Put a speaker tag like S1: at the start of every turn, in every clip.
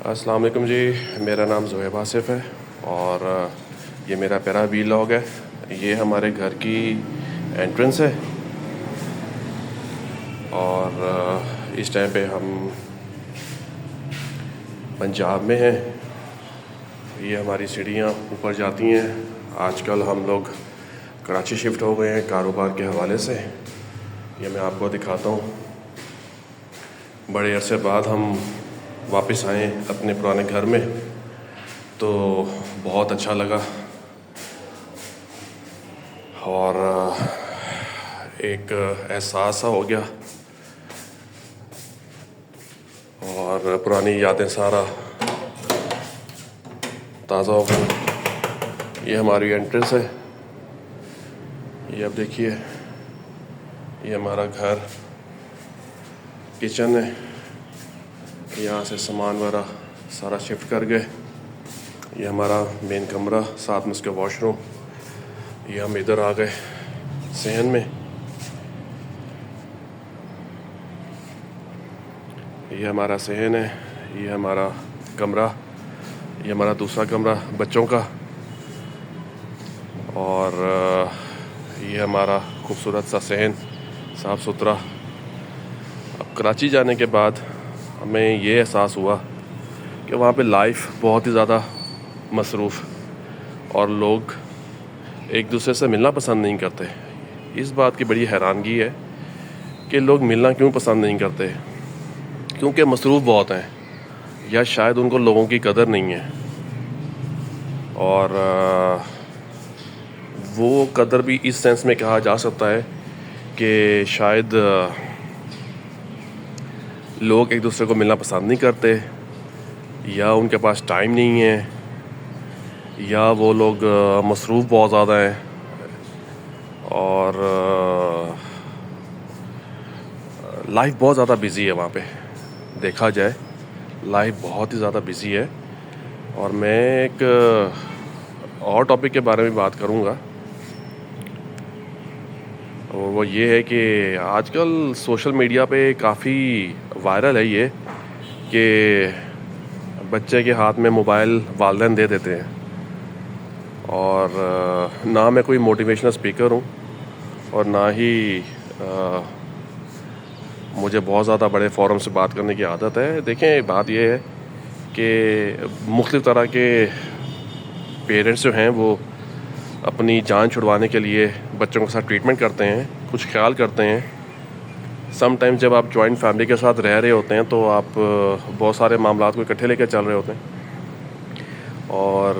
S1: السلام علیکم جی، میرا نام زہیب آصف ہے اور یہ میرا پہلا ویلاگ ہے۔ یہ ہمارے گھر کی انٹرنس ہے اور اس ٹائم پہ ہم پنجاب میں ہیں۔ یہ ہماری سیڑھیاں اوپر جاتی ہیں۔ آج کل ہم لوگ کراچی شفٹ ہو گئے ہیں کاروبار کے حوالے سے۔ یہ میں آپ کو دکھاتا ہوں۔ بڑے عرصے بعد ہم واپس آئے اپنے پرانے گھر میں، تو بہت اچھا لگا اور ایک احساس سا ہو گیا اور پرانی یادیں سارا تازہ ہو گئی۔ یہ ہماری انٹرنس ہے۔ یہ اب دیکھیے، یہ ہمارا گھر کچن ہے۔ یہاں سے سامان وغیرہ سارا شفٹ کر گئے۔ یہ ہمارا مین کمرہ، ساتھ میں اس کے واش روم۔ یہ ہم ادھر آ گئے صحن میں۔ یہ ہمارا صحن ہے، یہ ہمارا کمرہ، یہ ہمارا دوسرا کمرہ بچوں کا، اور یہ ہمارا خوبصورت سا صحن، صاف ستھرا۔ اب کراچی جانے کے بعد ہمیں یہ احساس ہوا کہ وہاں پہ لائف بہت ہی زیادہ مصروف اور لوگ ایک دوسرے سے ملنا پسند نہیں کرتے۔ اس بات کی بڑی حیرانگی ہے کہ لوگ ملنا کیوں پسند نہیں کرتے، کیونکہ مصروف بہت ہیں، یا شاید ان کو لوگوں کی قدر نہیں ہے۔ اور وہ قدر بھی اس سینس میں کہا جا سکتا ہے کہ شاید لوگ ایک دوسرے کو ملنا پسند نہیں کرتے، یا ان کے پاس ٹائم نہیں ہے، یا وہ لوگ مصروف بہت زیادہ ہیں، اور لائف بہت زیادہ بزی ہے وہاں پہ۔ دیکھا جائے لائف بہت ہی زیادہ بزی ہے۔ اور میں ایک اور ٹاپک کے بارے میں بات کروں گا، اور وہ یہ ہے کہ آج کل سوشل میڈیا پہ کافی وائرل ہے یہ کہ بچے کے ہاتھ میں موبائل والدین دے دیتے ہیں۔ اور نہ میں کوئی موٹیویشنل اسپیکر ہوں اور نہ ہی مجھے بہت زیادہ بڑے فورم سے بات کرنے کی عادت ہے۔ دیکھیں، بات یہ ہے کہ مختلف طرح کے پیرنٹس جو ہیں وہ اپنی جان چھڑوانے کے لیے بچوں کے ساتھ ٹریٹمنٹ کرتے ہیں، کچھ خیال کرتے ہیں۔ سم ٹائم جب آپ جوائنٹ فیملی کے ساتھ رہ رہے ہوتے ہیں تو آپ بہت سارے معاملات کو اکٹھے لے کے چل رہے ہوتے ہیں، اور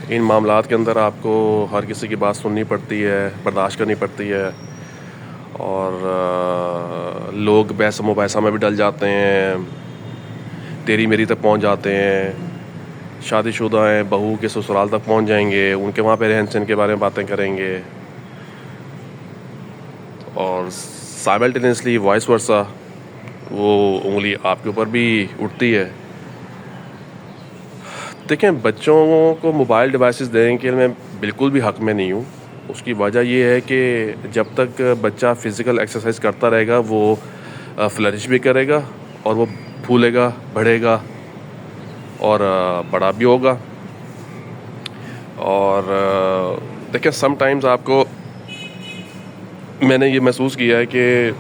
S1: ان معاملات کے اندر آپ کو ہر کسی کی بات سننی پڑتی ہے، برداشت کرنی پڑتی ہے، اور لوگ بحث و مباحثہ میں بھی ڈل جاتے ہیں، تیری میری تک پہنچ جاتے ہیں۔ شادی شدہ ہیں، بہو کے سسرال تک پہنچ جائیں گے، ان کے وہاں پہ رہن سہن کے بارے میں باتیں کریں گے، اور سائملٹینیسلی وائس ورثہ وہ انگلی آپ کے اوپر بھی اٹھتی ہے۔ دیکھیں، بچوں کو موبائل ڈیوائسز دینے کے لیے میں بالکل بھی حق میں نہیں ہوں۔ اس کی وجہ یہ ہے کہ جب تک بچہ فزیکل ایکسرسائز کرتا رہے گا وہ فلرش بھی کرے گا، اور وہ پھولے گا، بڑھے گا، اور بڑا بھی ہوگا۔ اور دیکھیں، سم ٹائمز آپ کو، میں نے یہ محسوس کیا ہے کہ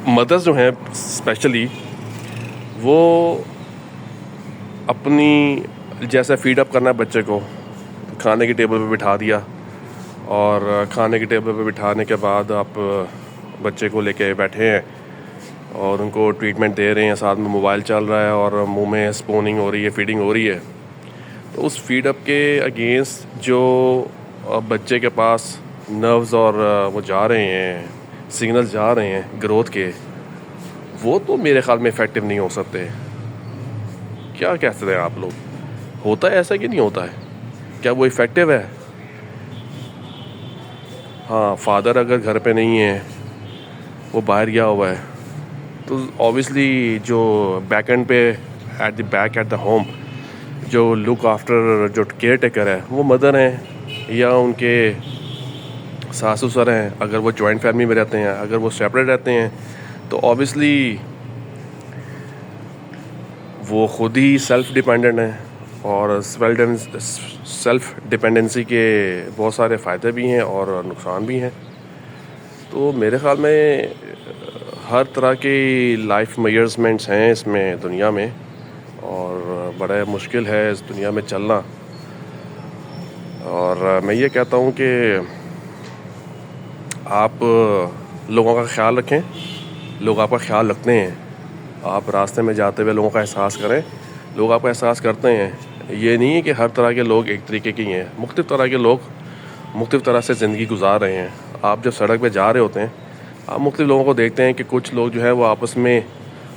S1: مدرز جو ہیں اسپیشلی، وہ اپنی جیسے فیڈ اپ کرنا ہے بچے کو، کھانے کی ٹیبل پہ بٹھا دیا، اور کھانے کی ٹیبل پہ بٹھانے کے بعد آپ بچے کو لے کے بیٹھے ہیں اور ان کو ٹریٹمنٹ دے رہے ہیں، ساتھ میں موبائل چل رہا ہے اور منہ میں اسپوننگ ہو رہی ہے، فیڈنگ ہو رہی ہے۔ تو اس فیڈ اپ کے اگینسٹ جو بچے کے پاس نروز اور وہ جا رہے ہیں، سگنل جا رہے ہیں گروتھ کے، وہ تو میرے خیال میں افیکٹو نہیں ہو سکتے۔ کیا کہتے ہیں آپ لوگ؟ ہوتا ہے ایسا کہ نہیں ہوتا ہے؟ کیا وہ افیکٹو ہے؟ ہاں، فادر اگر گھر پہ نہیں ہے، وہ باہر گیا ہوا ہے، تو اوبیسلی جو بیک اینڈ پہ ایٹ دا ہوم جو لک آفٹر، جو کیئر ٹیکر ہے، وہ مدر ہیں یا ان کے ساس سسر ہیں۔ اگر وہ جوائنٹ فیملی میں رہتے ہیں، اگر وہ سیپریٹ رہتے ہیں، تو اوبیسلی وہ خود ہی سیلف ڈیپینڈنٹ ہیں، اور سیلف ڈیپینڈنسی کے بہت سارے فائدے بھی ہیں اور نقصان بھی ہیں. تو میرے خیال میں ہر طرح کی لائف میجرمنٹس ہیں اس میں دنیا میں، اور بڑا مشکل ہے اس دنیا میں چلنا. اور میں یہ کہتا ہوں کہ آپ لوگوں کا خیال رکھیں، لوگ آپ کا خیال رکھتے ہیں. آپ راستے میں جاتے ہوئے لوگوں کا احساس کریں، لوگ آپ کا احساس کرتے ہیں. یہ نہیں ہے کہ ہر طرح کے لوگ ایک طریقے کے ہیں، مختلف طرح کے لوگ مختلف طرح سے زندگی گزار رہے ہیں. آپ جب سڑک پہ جا رہے ہوتے ہیں، آپ مختلف لوگوں کو دیکھتے ہیں کہ کچھ لوگ جو ہے وہ آپس میں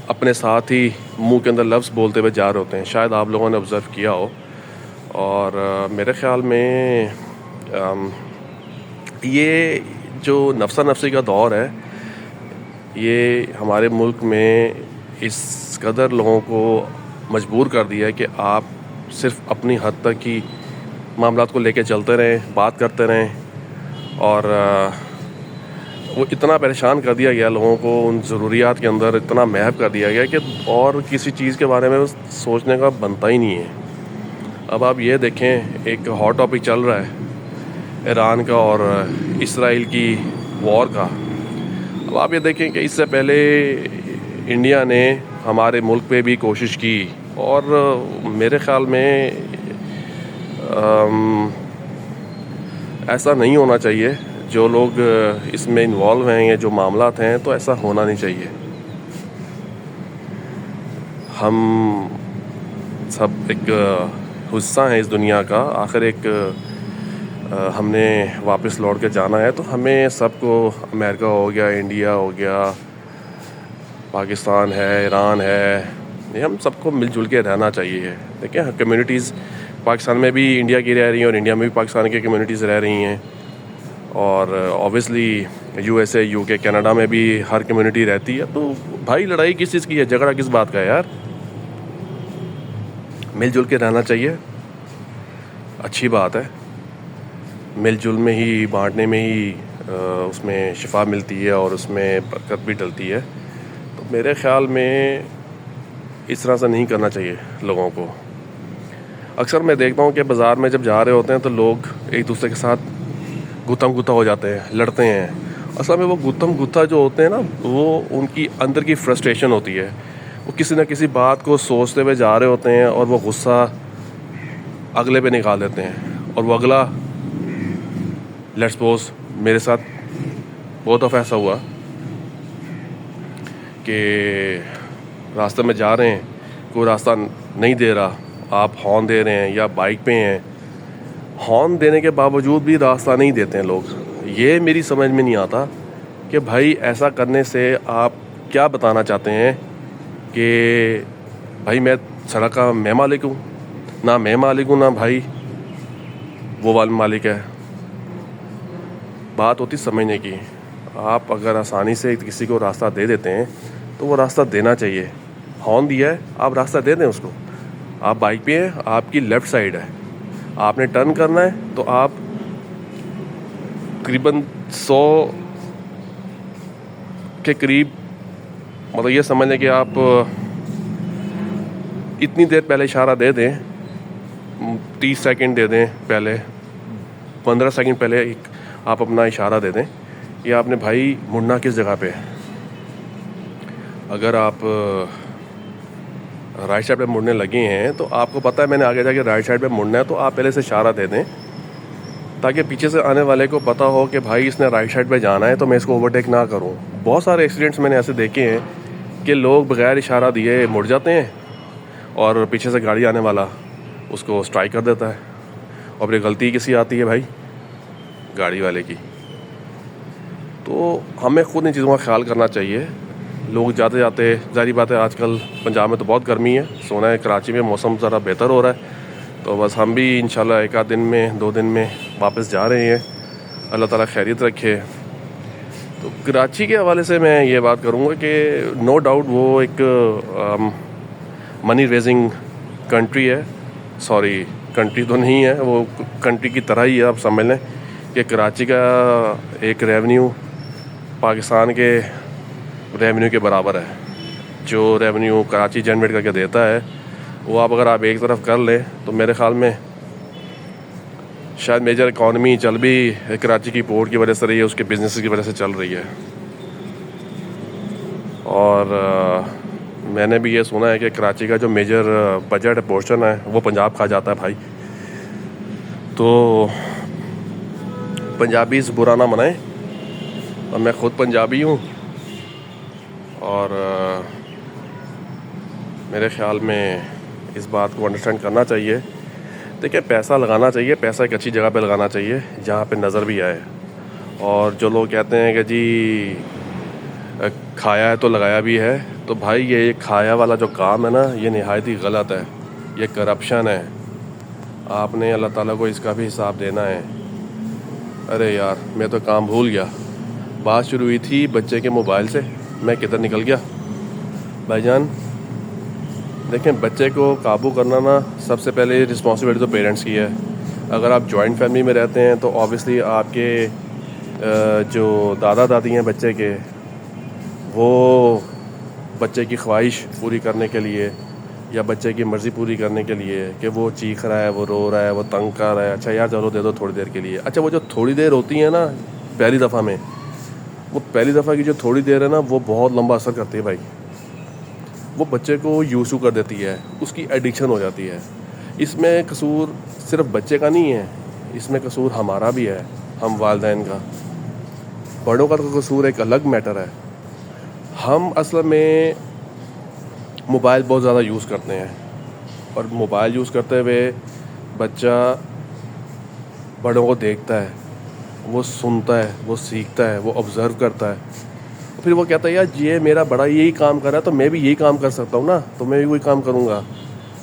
S1: اپنے ساتھ ہی منہ کے اندر لفظ بولتے ہوئے جا رہے ہوتے ہیں. شاید آپ لوگوں نے آبزرو کیا ہو. اور میرے خیال میں یہ جو نفسا نفسی کا دور ہے، یہ ہمارے ملک میں اس قدر لوگوں کو مجبور کر دیا ہے کہ آپ صرف اپنی حد تک ہی معاملات کو لے کے چلتے رہیں، بات کرتے رہیں. اور وہ اتنا پریشان کر دیا گیا لوگوں کو، ان ضروریات کے اندر اتنا محو کر دیا گیا کہ اور کسی چیز کے بارے میں سوچنے کا بنتا ہی نہیں ہے. اب آپ یہ دیکھیں، ایک ہاٹ ٹاپک چل رہا ہے ایران کا اور اسرائیل کی وار کا. اب آپ یہ دیکھیں کہ اس سے پہلے انڈیا نے ہمارے ملک پہ بھی کوشش کی، اور میرے خیال میں ایسا نہیں ہونا چاہیے. جو لوگ اس میں انوالو ہیں یا جو معاملات ہیں، تو ایسا ہونا نہیں چاہیے. ہم سب ایک حصہ ہیں اس دنیا کا. آخر ایک ہم نے واپس لوٹ کے جانا ہے، تو ہمیں سب کو، امریکہ ہو گیا، انڈیا ہو گیا، پاکستان ہے، ایران ہے، یہ ہم سب کو مل جل کے رہنا چاہیے. دیکھیں، کمیونٹیز پاکستان میں بھی انڈیا کی رہ رہی ہیں، اور انڈیا میں بھی پاکستان کی کمیونٹیز رہ رہی ہیں. اور اوبیسلی USA، UK، کینیڈا میں بھی ہر کمیونٹی رہتی ہے. تو بھائی، لڑائی کس چیز کی ہے؟ جھگڑا کس بات کا ہے یار؟ مل جل کے رہنا چاہیے. اچھی بات ہے. مل جل میں ہی، بانٹنے میں ہی اس میں شفا ملتی ہے، اور اس میں برکت بھی ڈلتی ہے. تو میرے خیال میں اس طرح سے نہیں کرنا چاہیے لوگوں کو. اکثر میں دیکھتا ہوں کہ بازار میں جب جا رہے ہوتے ہیں تو لوگ ایک دوسرے کے ساتھ گتم گتھا ہو جاتے ہیں، لڑتے ہیں. اصل میں وہ گتم گتھا جو ہوتے ہیں نا، وہ ان کی اندر کی فرسٹریشن ہوتی ہے. وہ کسی نہ کسی بات کو سوچتے ہوئے جا رہے ہوتے ہیں، اور وہ غصہ اگلے پہ نکال دیتے ہیں. اور وہ اگلا، لیٹس سپوز میرے ساتھ بہت دفعہ ایسا ہوا کہ راستے میں جا رہے ہیں، کوئی راستہ نہیں دے رہا، آپ ہارن دے رہے ہیں یا بائک پہ ہیں، ہارن دینے کے باوجود بھی راستہ نہیں دیتے ہیں لوگ. یہ میری سمجھ میں نہیں آتا کہ بھائی ایسا کرنے سے آپ کیا بتانا چاہتے ہیں کہ بھائی میں سڑک کا میں مالک ہوں؟ نہ میں مالک ہوں، نہ بھائی وہ والا مالک ہے. بات ہوتی سمجھنے کی. آپ اگر آسانی سے کسی کو راستہ دے دیتے ہیں تو وہ راستہ دینا چاہیے. ہارن دیا ہے، آپ راستہ دے دیں اس کو. آپ بائک پہ ہیں، آپ کی لیفٹ سائڈ ہے، آپ نے ٹرن کرنا ہے، تو آپ تقریباً 100 کے قریب، مطلب یہ سمجھ لیں کہ آپ اتنی دیر پہلے اشارہ دے دیں، 30 سیکنڈ دے دیں پہلے، 15 سیکنڈ پہلے آپ اپنا اشارہ دے دیں کہ آپ نے بھائی مڑنا کس جگہ پہ. اگر آپ رائٹ سائڈ پہ مڑنے لگے ہیں تو آپ کو پتہ ہے میں نے آگے جا کے رائٹ سائڈ پہ مڑنا ہے، تو آپ پہلے سے اشارہ دے دیں تاکہ پیچھے سے آنے والے کو پتہ ہو کہ بھائی اس نے رائٹ سائڈ پہ جانا ہے، تو میں اس کو اوورٹیک نہ کروں. بہت سارے ایکسیڈنٹس میں نے ایسے دیکھے ہیں کہ لوگ بغیر اشارہ دیے مڑ جاتے ہیں، اور پیچھے سے گاڑی آنے والا اس کو اسٹرائک کر دیتا ہے. اور پھر غلطی کسی آتی ہے بھائی؟ گاڑی والے کی. تو ہمیں خود ان چیزوں کا خیال کرنا چاہیے. لوگ جاتے جاتے، ظاہری بات ہے آج کل پنجاب میں تو بہت گرمی ہے، سونا ہے کراچی میں موسم ذرا بہتر ہو رہا ہے، تو بس ہم بھی انشاءاللہ 1 دن میں 2 دن میں واپس جا رہے ہیں. اللہ تعالیٰ خیریت رکھے. تو کراچی کے حوالے سے میں یہ بات کروں گا کہ نو ڈاؤٹ وہ ایک منی ریزنگ کنٹری ہے. سوری، کنٹری تو نہیں ہے، وہ کنٹری کی طرح ہی ہے. آپ سمجھ لیں کہ کراچی کا ایک ریونیو پاکستان کے ریونیو کے برابر ہے. جو ریونیو کراچی جنریٹ کر کے دیتا ہے وہ اگر آپ ایک طرف کر لیں تو میرے خیال میں شاید میجر اکانومی چل بھی کراچی کی پورٹ کی وجہ سے رہی ہے, اس کے بزنس کی وجہ سے چل رہی ہے. اور میں نے بھی یہ سنا ہے کہ کراچی کا جو میجر بجٹ پورشن ہے وہ پنجاب کھا جاتا ہے بھائی. تو پنجابی برا نہ منائیں, اور میں خود پنجابی ہوں, اور میرے خیال میں اس بات کو انڈرسٹینڈ کرنا چاہیے. دیکھیں, پیسہ لگانا چاہیے, پیسہ ایک اچھی جگہ پہ لگانا چاہیے جہاں پہ نظر بھی آئے. اور جو لوگ کہتے ہیں کہ جی کھایا ہے تو لگایا بھی ہے, تو بھائی یہ کھایا والا جو کام ہے نا یہ نہایت ہی غلط ہے, یہ کرپشن ہے. آپ نے اللہ تعالیٰ کو اس کا بھی حساب دینا ہے. ارے یار میں تو کام بھول گیا, بات شروع ہوئی تھی بچے کے موبائل سے, میں کدھر نکل گیا. بھائی جان دیکھیں, بچے کو قابو کرنا نا سب سے پہلے رسپانسبلٹی تو پیرنٹس کی ہے. اگر آپ جوائنٹ فیملی میں رہتے ہیں تو آبویسلی آپ کے جو دادا دادی ہیں بچے کے, وہ بچے کی خواہش پوری کرنے کے لیے یا بچے کی مرضی پوری کرنے کے لیے کہ وہ چیخ رہا ہے, وہ رو رہا ہے, وہ تنگ کر رہا ہے, اچھا یار چلو دے دو تھوڑی دیر کے لیے. اچھا وہ جو تھوڑی دیر ہوتی ہے نا پہلی دفعہ میں, وہ پہلی دفعہ کی جو تھوڑی دیر ہے نا وہ بہت لمبا اثر کرتی ہے بھائی. وہ بچے کو یوزو کر دیتی ہے, اس کی ایڈکشن ہو جاتی ہے. اس میں قصور صرف بچے کا نہیں ہے, اس میں قصور ہمارا بھی ہے, ہم والدین کا. بڑوں کا تو قصور ایک الگ میٹر ہے. ہم اصل میں موبائل بہت زیادہ یوز کرتے ہیں, اور موبائل یوز کرتے ہوئے بچہ بڑوں کو دیکھتا ہے, وہ سنتا ہے, وہ سیکھتا ہے, وہ آبزرو کرتا ہے. پھر وہ کہتا ہے یار یہ میرا بڑا یہی کام کر رہا ہے تو میں بھی یہی کام کر سکتا ہوں نا, تو میں بھی وہی کام کروں گا.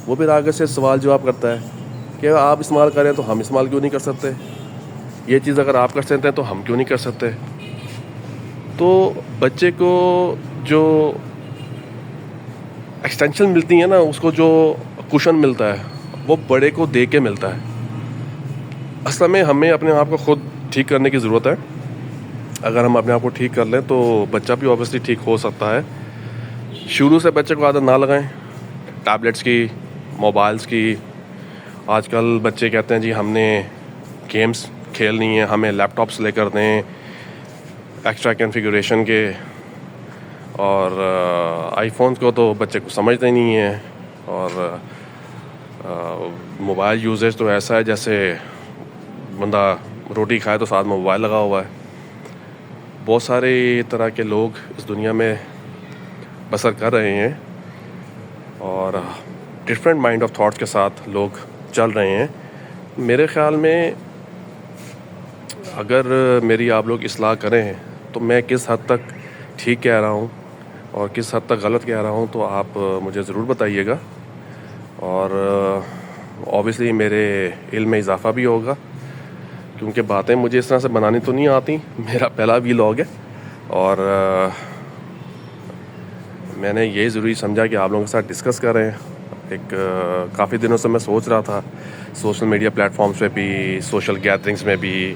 S1: وہ پھر آگے سے سوال جواب کرتا ہے کہ آپ استعمال کریں تو ہم استعمال کیوں نہیں کر سکتے, یہ چیز اگر آپ کر سکتے ہیں تو ہم کیوں نہیں کر سکتے. تو بچے کو جو ایکسٹینشن ملتی ہے نا, اس کو جو کوشن ملتا ہے وہ بڑے کو دے کے ملتا ہے. اصل میں ہمیں اپنے آپ کو خود ٹھیک کرنے کی ضرورت ہے. اگر ہم اپنے آپ کو ٹھیک کر لیں تو بچہ بھی اوبیسلی ٹھیک ہو سکتا ہے. شروع سے بچے کو عادت نہ لگائیں ٹیبلیٹس کی, موبائلس کی. آج کل بچے کہتے ہیں جی ہم نے گیمز کھیلنی ہے, ہمیں لیپ ٹاپس لے کر دیں ایکسٹرا کنفیگوریشن کے, اور آئی فونس کو تو بچے کو سمجھتے نہیں ہیں. اور موبائل یوزیج تو ایسا ہے جیسے بندہ روٹی کھائے تو ساتھ میں موبائل لگا ہوا ہے. بہت سارے طرح کے لوگ اس دنیا میں بسر کر رہے ہیں, اور ڈفرینٹ مائنڈ آف تھاٹس کے ساتھ لوگ چل رہے ہیں. میرے خیال میں اگر میری آپ لوگ اصلاح کریں تو میں کس حد تک ٹھیک کہہ رہا ہوں اور کس حد تک غلط کہہ رہا ہوں تو آپ مجھے ضرور بتائیے گا. اور اوبیسلی میرے علم میں اضافہ بھی ہوگا, کیونکہ باتیں مجھے اس طرح سے بنانی تو نہیں آتی. میرا پہلا ویلاگ ہے, اور میں نے یہ ضروری سمجھا کہ آپ لوگوں کے ساتھ ڈسکس کریں. ایک کافی دنوں سے میں سوچ رہا تھا سوشل میڈیا پلیٹ فارمز پہ بھی, سوشل گیدرنگس میں بھی,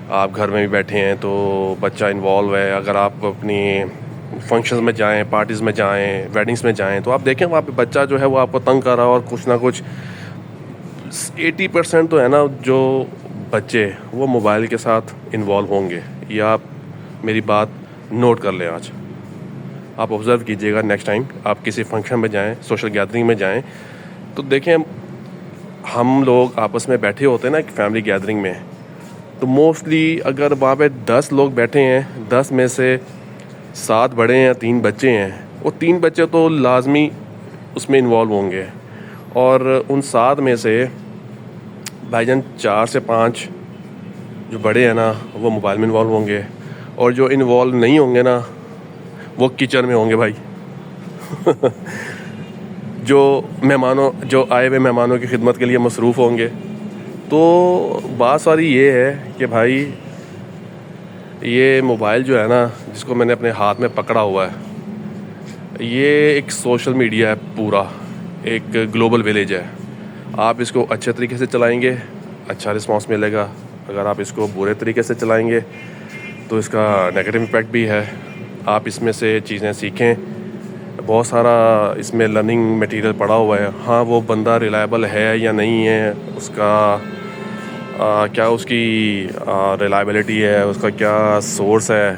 S1: آپ گھر میں بھی بیٹھے ہیں تو بچہ انوالو ہے. اگر آپ اپنی فنکشنز میں جائیں, پارٹیز میں جائیں, ویڈنگس میں جائیں تو آپ دیکھیں وہاں پہ بچہ جو ہے وہ آپ کو تنگ کر رہا ہے, اور کچھ نہ کچھ 80% تو ہے نا جو بچے وہ موبائل کے ساتھ انوالو ہوں گے. یہ آپ میری بات نوٹ کر لیں, آج آپ آبزرو کیجئے گا. نیکسٹ ٹائم آپ کسی فنکشن میں جائیں, سوشل گیدرنگ میں جائیں تو دیکھیں ہم لوگ آپس میں بیٹھے ہوتے ہیں نا ایک فیملی گیدرنگ میں, تو موسٹلی اگر وہاں پہ 10 لوگ بیٹھے ہیں, 10 میں سے 7 بڑے ہیں, 3 بچے ہیں, وہ 3 بچے تو لازمی اس میں انوالو ہوں گے. اور ان 7 میں سے بھائی جان 4 سے 5 جو بڑے ہیں نا وہ موبائل میں انوالو ہوں گے, اور جو انوالو نہیں ہوں گے نا وہ کچن میں ہوں گے بھائی. جو آئے ہوئے مہمانوں کی خدمت کے لیے مصروف ہوں گے. تو بات ساری یہ ہے کہ بھائی یہ موبائل جو ہے نا جس کو میں نے اپنے ہاتھ میں پکڑا ہوا ہے, یہ ایک سوشل میڈیا ہے, پورا ایک گلوبل ویلیج ہے. آپ اس کو اچھے طریقے سے چلائیں گے اچھا رسپانس ملے گا, اگر آپ اس کو برے طریقے سے چلائیں گے تو اس کا نیگیٹو امپیکٹ بھی ہے. آپ اس میں سے چیزیں سیکھیں, بہت سارا اس میں لرننگ مٹیریل پڑا ہوا ہے. ہاں وہ بندہ ریلائبل ہے یا نہیں ہے, اس کا کیا اس کی ریلائبلٹی ہے, اس کا کیا سورس ہے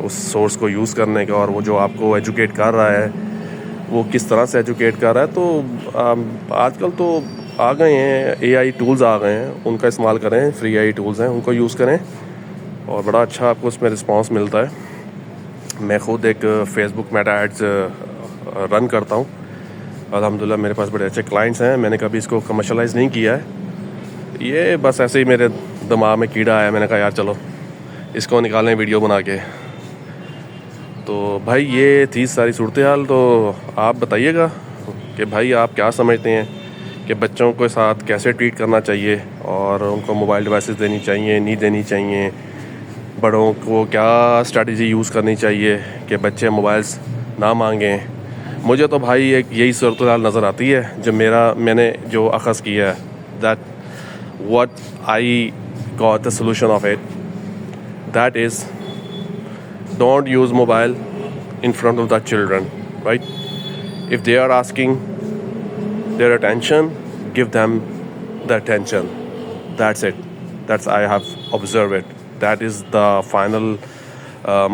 S1: اس سورس کو یوز کرنے کا, اور وہ جو آپ کو ایجوکیٹ کر رہا ہے وہ کس طرح سے ایجوکیٹ کر رہا ہے. تو آج کل تو آ گئے ہیں اے آئی ٹولز آ گئے ہیں, ان کا استعمال کریں, فری اے آئی ٹولز ہیں ان کو یوز کریں, اور بڑا اچھا آپ کو اس میں رسپانس ملتا ہے. میں خود ایک فیس بک میٹا ایڈز رن کرتا ہوں. الحمدللہ میرے پاس بڑے اچھے کلائنٹس ہیں. میں نے کبھی اس کو کمرشلائز نہیں کیا ہے, یہ بس ایسے ہی میرے دماغ میں کیڑا آیا, میں نے کہا یار چلو اس کو نکالیں ویڈیو بنا کے. تو بھائی یہ تھی ساری صورتحال. تو آپ بتائیے گا کہ بھائی آپ کیا سمجھتے ہیں کہ بچوں کے ساتھ کیسے ٹریٹ کرنا چاہیے, اور ان کو موبائل ڈیوائسز دینی چاہیے نہیں دینی چاہیے, بڑوں کو کیا اسٹریٹجی یوز کرنی چاہیے کہ بچے موبائلس نہ مانگیں. مجھے تو بھائی ایک یہی صورتحال نظر آتی ہے جو میں نے جو اخذ کیا ہے, that what I got the solution of it, that is don't use mobile in front of the children, right? If they are asking their attention, give them the attention. That's it. That's I have observed it. That is the final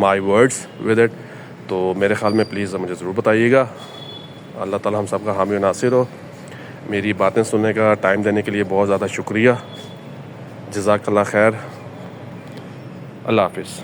S1: my words with it. تو میرے خیال میں please مجھے ضرور بتائیے گا. اللہ تعالی ہم سب کا حامی و ناصر ہو. میری باتیں سننے کا ٹائم دینے کے لیے بہت زیادہ شکریہ. جزاک اللہ خیر. اللہ حافظ.